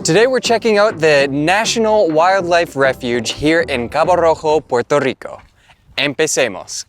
Today we're checking out the National Wildlife Refuge here in Cabo Rojo, Puerto Rico. Empecemos.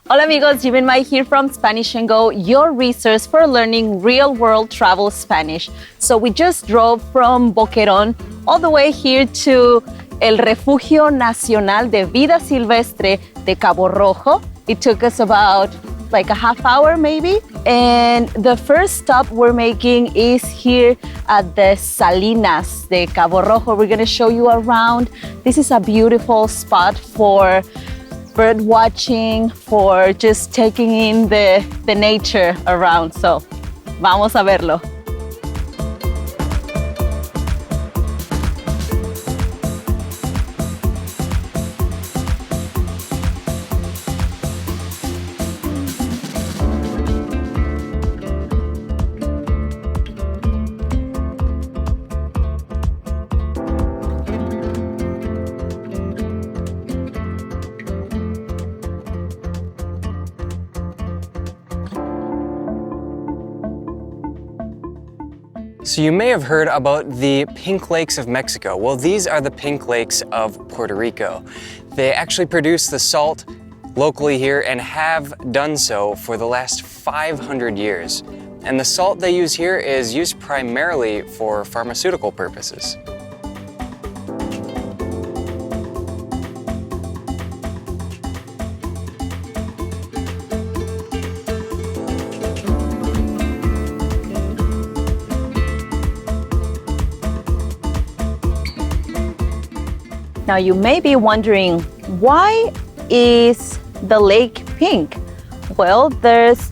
Hola amigos, Jim Mai here from Spanish and Go, your resource for learning real-world travel Spanish. So we just drove from Boqueron all the way here to el Refugio Nacional de Vida Silvestre de Cabo Rojo. It took us about like a half hour maybe. And the first stop we're making is here at the Salinas de Cabo Rojo. We're gonna show you around. This is a beautiful spot for bird watching, for just taking in the nature around. So, vamos a verlo. So you may have heard about the pink lakes of Mexico. Well, these are the pink lakes of Puerto Rico. They actually produce the salt locally here and have done so for the last 500 years. And the salt they use here is used primarily for pharmaceutical purposes. Now you may be wondering, why is the lake pink? Well, there's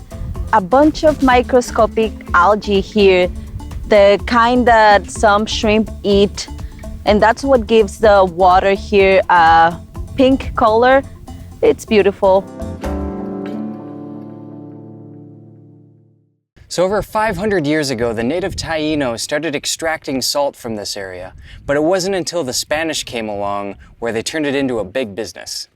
a bunch of microscopic algae here, the kind that some shrimp eat, and that's what gives the water here a pink color. It's beautiful. So over 500 years ago, the native Taínos started extracting salt from this area, but it wasn't until the Spanish came along where they turned it into a big business.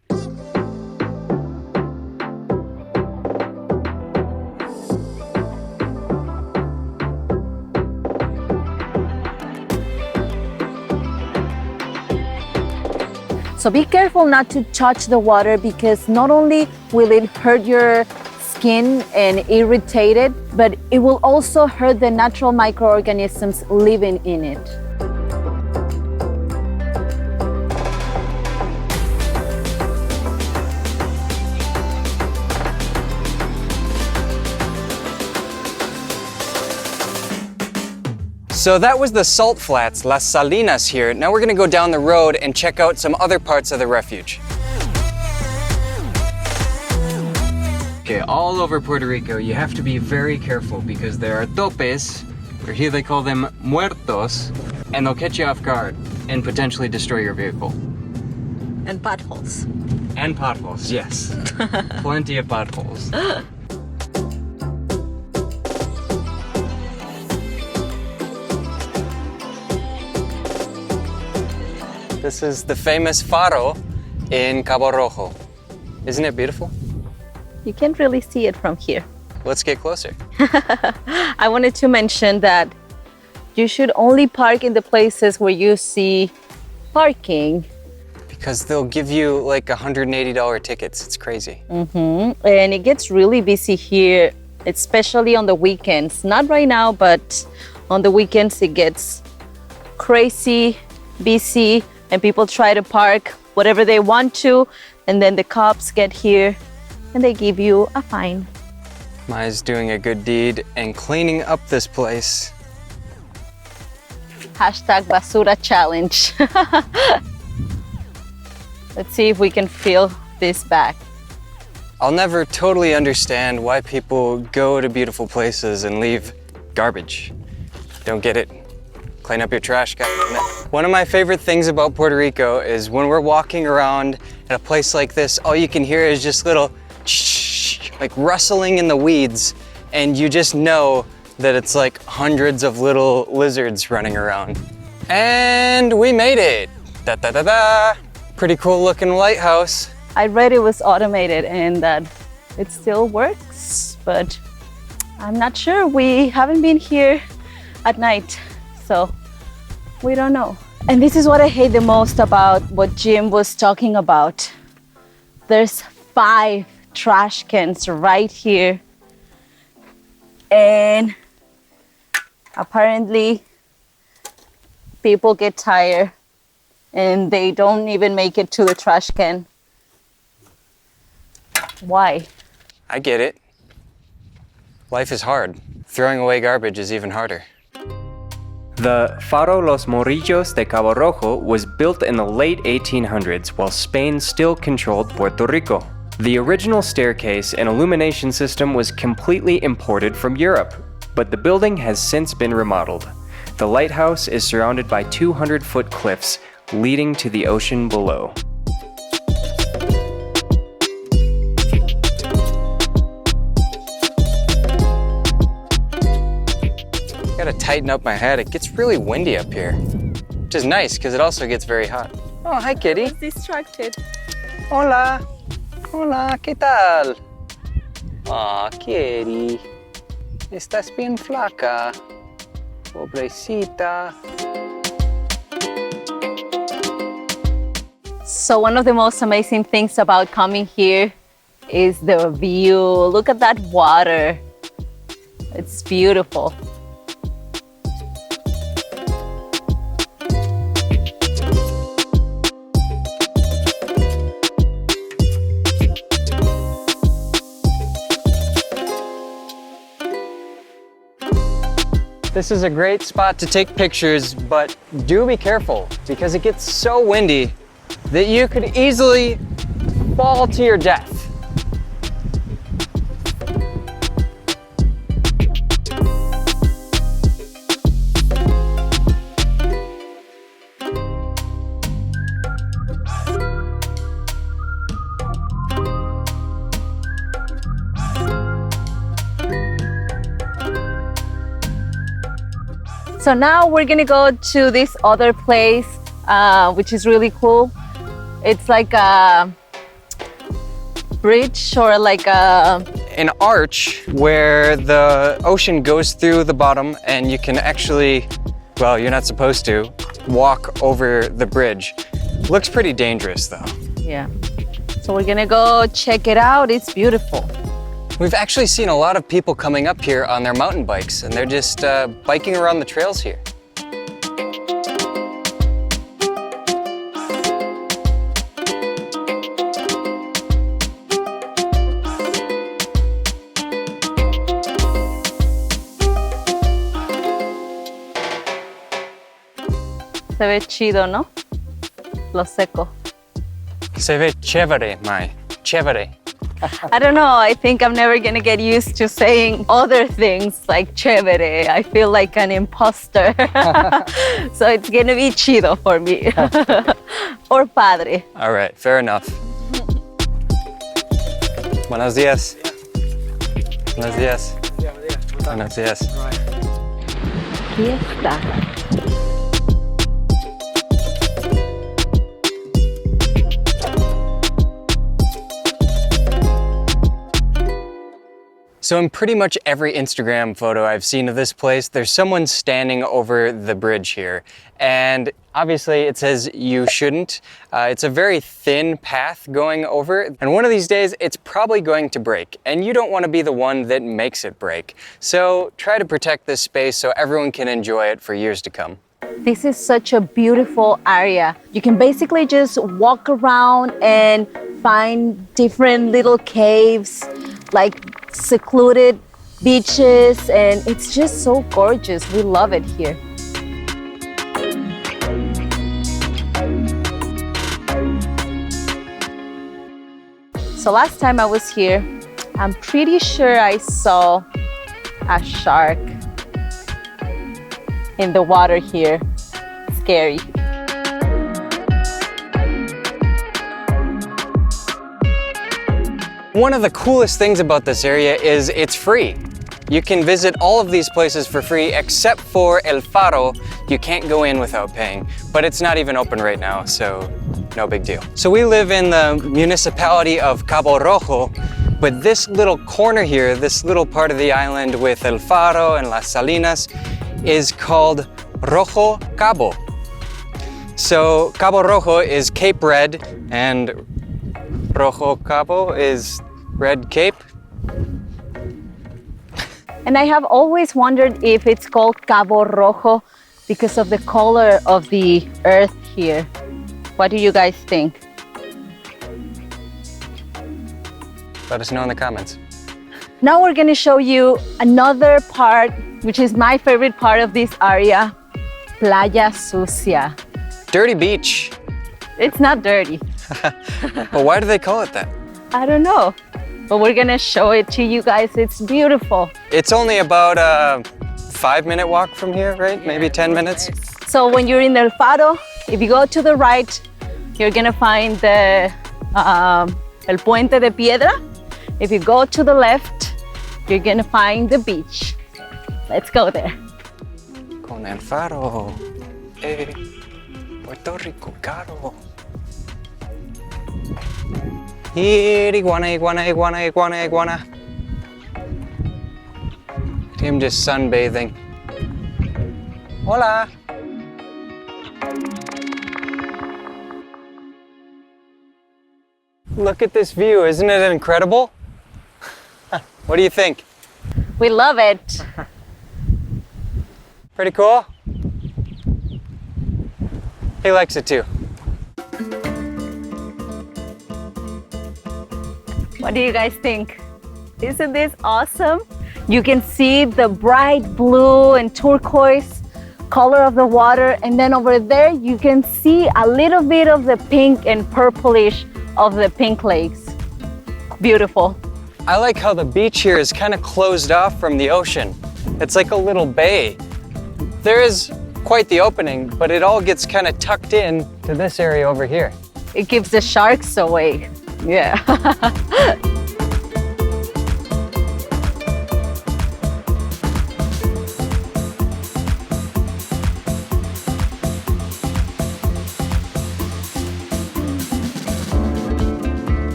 So be careful not to touch the water, because not only will it hurt your skin and irritate it, but it will also hurt the natural microorganisms living in it. So that was the salt flats, Las Salinas here. Now we're gonna go down the road and check out some other parts of the refuge. Okay, all over Puerto Rico, you have to be very careful because there are topes, or here they call them muertos, and they'll catch you off guard and potentially destroy your vehicle. And potholes. And potholes, yes. Plenty of potholes. This is the famous Faro in Cabo Rojo. Isn't it beautiful? You can't really see it from here. Let's get closer. I wanted to mention that you should only park in the places where you see parking. Because they'll give you like $180 tickets. It's crazy. And it gets really busy here, especially on the weekends. Not right now, but on the weekends it gets crazy, busy, and people try to park whatever they want to, and then the cops get here and they give you a fine. Maya's doing a good deed and cleaning up this place. Hashtag basura challenge. Let's see if we can fill this back. I'll never totally understand why people go to beautiful places and leave garbage. Don't get it. Clean up your trash, guys. One of my favorite things about Puerto Rico is when we're walking around at a place like this, all you can hear is just little like rustling in the weeds, and you just know that it's like hundreds of little lizards running around. And we made it! Da da da da! Pretty cool looking lighthouse. I read it was automated and that it still works, but I'm not sure. We haven't been here at night, so we don't know. And this is what I hate the most about what Jim was talking about. There's 5 trash cans right here. And apparently people get tired and they don't even make it to the trash can. Why? I get it. Life is hard. Throwing away garbage is even harder. The Faro Los Morrillos de Cabo Rojo was built in the late 1800s while Spain still controlled Puerto Rico. The original staircase and illumination system was completely imported from Europe, but the building has since been remodeled. The lighthouse is surrounded by 200-foot cliffs leading to the ocean below. Gotta tighten up my head. It gets really windy up here, which is nice because it also gets very hot. Oh, hi, kitty. I was distracted. Hola. Hola, ¿qué tal? Ah, kitty. Estás bien flaca. Pobrecita. So one of the most amazing things about coming here is the view. Look at that water. It's beautiful. This is a great spot to take pictures, but do be careful because it gets so windy that you could easily fall to your death. So now we're gonna go to this other place, which is really cool. It's like a bridge or like an arch where the ocean goes through the bottom and you can actually, well, you're not supposed to, walk over the bridge. Looks pretty dangerous though. Yeah. So we're gonna go check it out. It's beautiful. We've actually seen a lot of people coming up here on their mountain bikes and they're just biking around the trails here. Se ve chido, ¿no? Lo seco. Se ve chévere, Mai. Chévere. I don't know, I think I'm never gonna get used to saying other things like chévere. I feel like an imposter. So it's gonna be chido for me. Or padre. All right, fair enough. Buenos días. Buenos días. Buenos días. Aquí está. So in pretty much every Instagram photo I've seen of this place, there's someone standing over the bridge here. And obviously it says you shouldn't. It's a very thin path going over. And one of these days, it's probably going to break. And you don't want to be the one that makes it break. So try to protect this space so everyone can enjoy it for years to come. This is such a beautiful area. You can basically just walk around and find different little caves, like secluded beaches, and it's just so gorgeous. We love it here. So last time I was here, I'm pretty sure I saw a shark in the water here. Scary. One of the coolest things about this area is it's free. You can visit all of these places for free except for El Faro. You can't go in without paying, but it's not even open right now, so no big deal. So we live in the municipality of Cabo Rojo, But this little corner here, this little part of the island with El Faro and Las Salinas is called Rojo Cabo. So Cabo Rojo is Cape Red and Rojo Cabo is Red Cape. And I have always wondered if it's called Cabo Rojo because of the color of the earth here. What do you guys think? Let us know in the comments. Now we're gonna show you another part, which is my favorite part of this area, Playa Sucia. Dirty beach. It's not dirty. But why do they call it that? I don't know, but we're gonna show it to you guys. It's beautiful. It's only about a 5-minute walk from here, right? Maybe 10 minutes. So when you're in El Faro, if you go to the right, you're gonna find the El Puente de Piedra. If you go to the left, you're gonna find the beach. Let's go there. Con el faro. Puerto Rico, caro. Here, iguana, iguana, iguana, iguana, iguana. Look at him just sunbathing. Hola. Look at this view, isn't it incredible? What do you think? We love it. Pretty cool? He likes it too. What do you guys think? Isn't this awesome? You can see the bright blue and turquoise color of the water, and then over there you can see a little bit of the pink and purplish of the pink lakes. Beautiful. I like how the beach here is kind of closed off from the ocean. It's like a little bay. There is quite the opening, but it all gets kind of tucked in to this area over here. It keeps the sharks away. Yeah.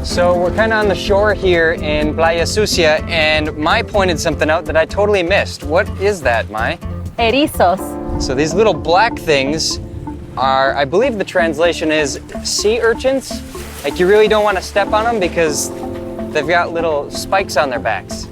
So we're kind of on the shore here in Playa Sucia, and Mai pointed something out that I totally missed. What is that, Mai? Erizos. So these little black things are, I believe the translation is sea urchins. Like you really don't want to step on them because they've got little spikes on their backs.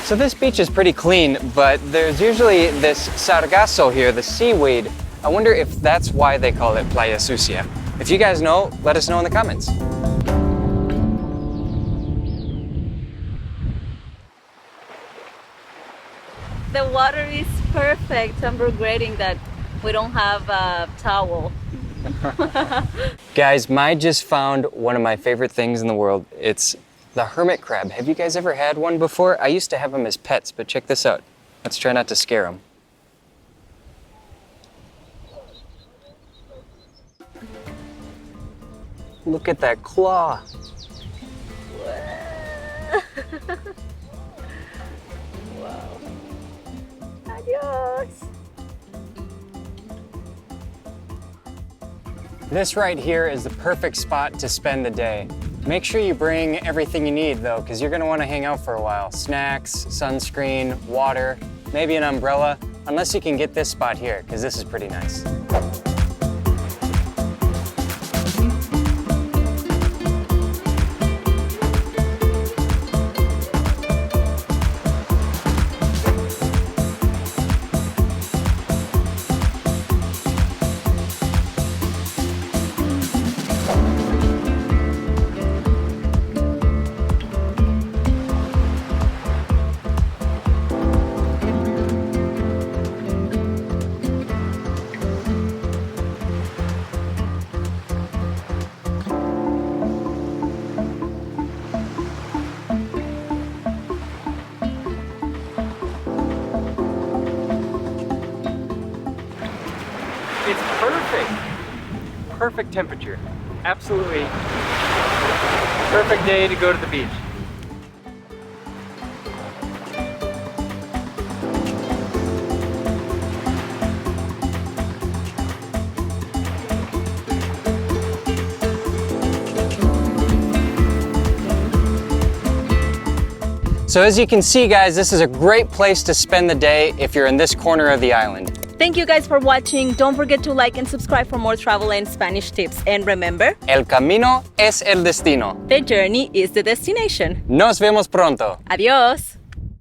So this beach is pretty clean, but there's usually this sargasso here, the seaweed. I wonder if that's why they call it Playa Sucia. If you guys know, let us know in the comments. The water is perfect. I'm regretting that we don't have a towel. Guys, Mai just found one of my favorite things in the world. It's the hermit crab. Have you guys ever had one before? I used to have them as pets, but check this out. Let's try not to scare them. Look at that claw. Wow. Adios. This right here is the perfect spot to spend the day. Make sure you bring everything you need though, because you're gonna want to hang out for a while. Snacks, sunscreen, water, maybe an umbrella, unless you can get this spot here, because this is pretty nice. Perfect temperature. Absolutely perfect day to go to the beach. So as you can see, guys, this is a great place to spend the day if you're in this corner of the island. Thank you guys for watching. Don't forget to like and subscribe for more travel and Spanish tips. And remember, El camino es el destino. the journey is the destination. Nos vemos pronto. Adiós.